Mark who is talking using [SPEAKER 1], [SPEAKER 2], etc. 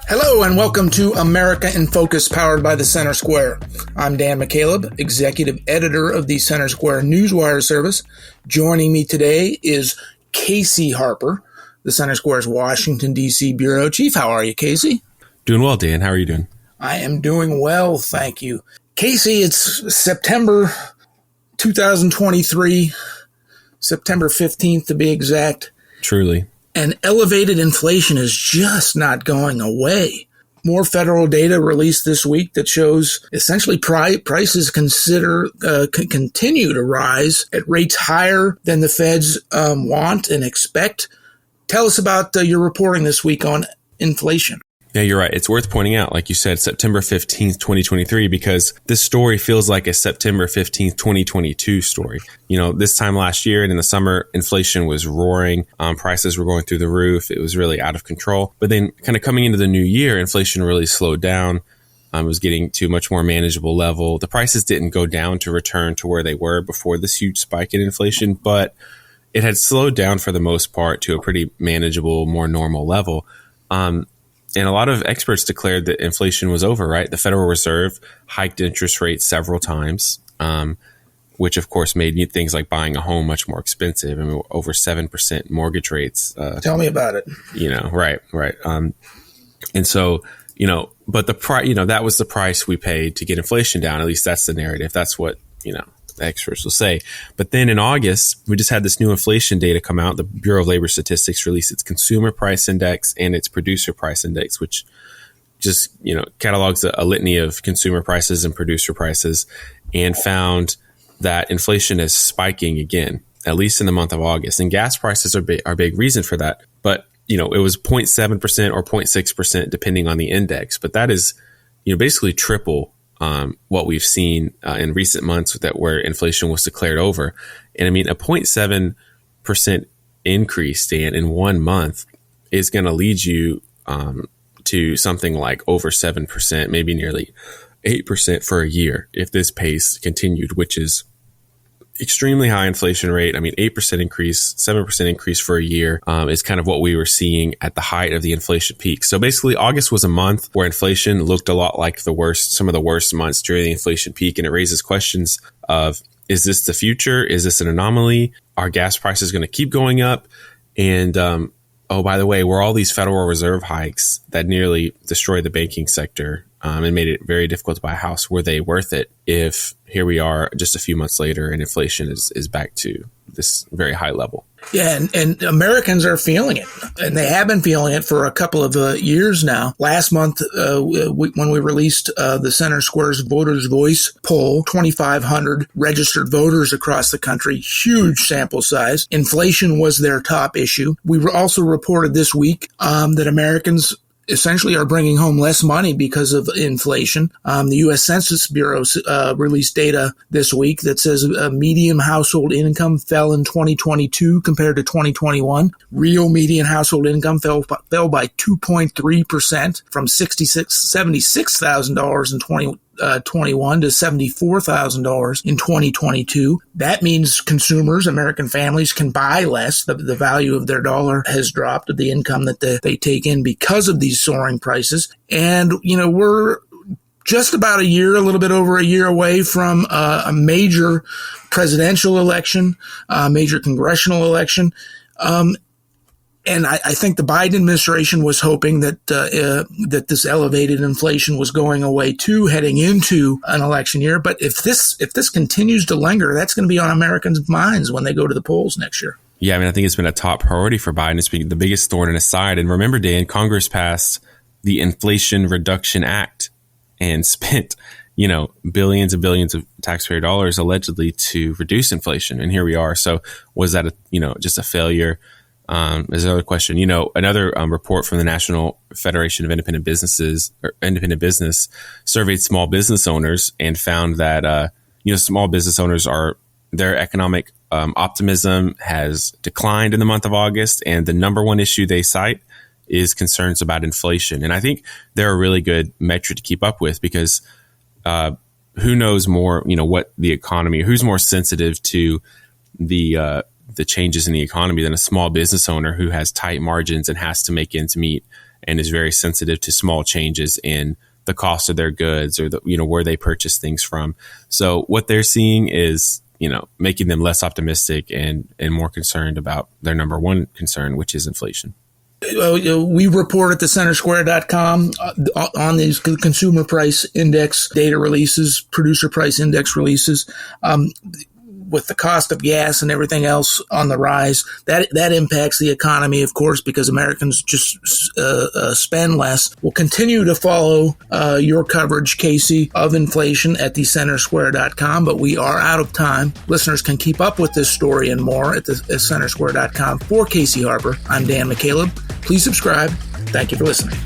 [SPEAKER 1] Hello and welcome to America in Focus, powered by the Center Square. I'm Dan McCaleb, executive editor of the Center Square Newswire service. Joining me today is Casey Harper, the Center Square's Washington, D.C. bureau chief. How are you, Casey?
[SPEAKER 2] Doing well, Dan. How are you doing?
[SPEAKER 1] I am doing well, thank you. Casey, it's September 2023, September 15th to be exact.
[SPEAKER 2] Truly.
[SPEAKER 1] And elevated inflation is just not going away. More federal data released this week that shows essentially prices continue to rise at rates higher than the feds want and expect. Tell us about your reporting this week on inflation.
[SPEAKER 2] Yeah, you're right. It's worth pointing out, like you said, September 15th, 2023, because this story feels like a September 15th, 2022 story. You know, this time last year and in the summer, inflation was roaring. Prices were going through the roof. It was really out of control. But then kind of coming into the new year, inflation really slowed down. It was getting to a much more manageable level. The prices didn't go down to return to where they were before this huge spike in inflation, but it had slowed down for the most part to a pretty manageable, more normal level. And a lot of experts declared that inflation was over, right? The Federal Reserve hiked interest rates several times, which of course made things like buying a home much more expensive. I mean, over 7% mortgage rates.
[SPEAKER 1] Tell me about it.
[SPEAKER 2] Right. And so, but that was the price we paid to get inflation down. At least that's the narrative. That's what, experts will say. But then in August, we just had this new inflation data come out. The Bureau of Labor Statistics released its consumer price index and its producer price index, which just, catalogs a litany of consumer prices and producer prices, and found that inflation is spiking again, at least in the month of August. And gas prices are a big reason for that. But, it was 0.7% or 0.6% depending on the index. But that is, basically triple what we've seen in recent months where inflation was declared over. And I mean, a 0.7% increase, Dan, in 1 month is going to lead you to something like over 7%, maybe nearly 8% for a year if this pace continued, which is extremely high inflation rate. I mean, 8% increase, 7% increase for a year is kind of what we were seeing at the height of the inflation peak. So basically, August was a month where inflation looked a lot like some of the worst months during the inflation peak. And it raises questions of, is this the future? Is this an anomaly? Are gas prices going to keep going up? And, oh, by the way, were all these Federal Reserve hikes that nearly destroyed the banking sector and made it very difficult to buy a house, were they worth it if here we are just a few months later and inflation is back to this very high level?
[SPEAKER 1] Yeah, and Americans are feeling it, and they have been feeling it for a couple of years now. Last month, when we released the Center Square's Voters' Voice poll, 2,500 registered voters across the country, huge sample size. Inflation was their top issue. We also reported this week that Americans essentially are bringing home less money because of inflation. The U.S. Census Bureau released data this week that says median household income fell in 2022 compared to 2021. Real median household income fell by 2.3% from $76,000 in 2021 to $74,000 in 2022. That means consumers, American families, can buy less. The value of their dollar has dropped, the income that they take in because of these soaring prices. And, we're just about a little bit over a year away from a major presidential election, a major congressional election. And I think the Biden administration was hoping that that this elevated inflation was going away too, heading into an election year. But if this continues to linger, that's going to be on Americans' minds when they go to the polls next year.
[SPEAKER 2] Yeah, I mean, I think it's been a top priority for Biden. It's been the biggest thorn in his side. And remember, Dan, Congress passed the Inflation Reduction Act and spent, billions and billions of taxpayer dollars allegedly to reduce inflation. And here we are. So was that just a failure? There's another question. Another report from the National Federation of Independent Business surveyed small business owners and found that small business owners their economic optimism has declined in the month of August, and the number one issue they cite is concerns about inflation. And I think they're a really good metric to keep up with, because who knows more, what the economy, who's more sensitive to the changes in the economy than a small business owner who has tight margins and has to make ends meet and is very sensitive to small changes in the cost of their goods or where they purchase things from. So what they're seeing is, making them less optimistic and more concerned about their number one concern, which is inflation.
[SPEAKER 1] We report at thecentersquare.com on these consumer price index data releases, producer price index releases. With the cost of gas and everything else on the rise, that impacts the economy, of course, because Americans just spend less. We'll continue to follow your coverage, Casey, of inflation at thecentersquare.com, but we are out of time. Listeners can keep up with this story and more at thecentersquare.com. For Casey Harper, I'm Dan McCaleb. Please subscribe. Thank you for listening.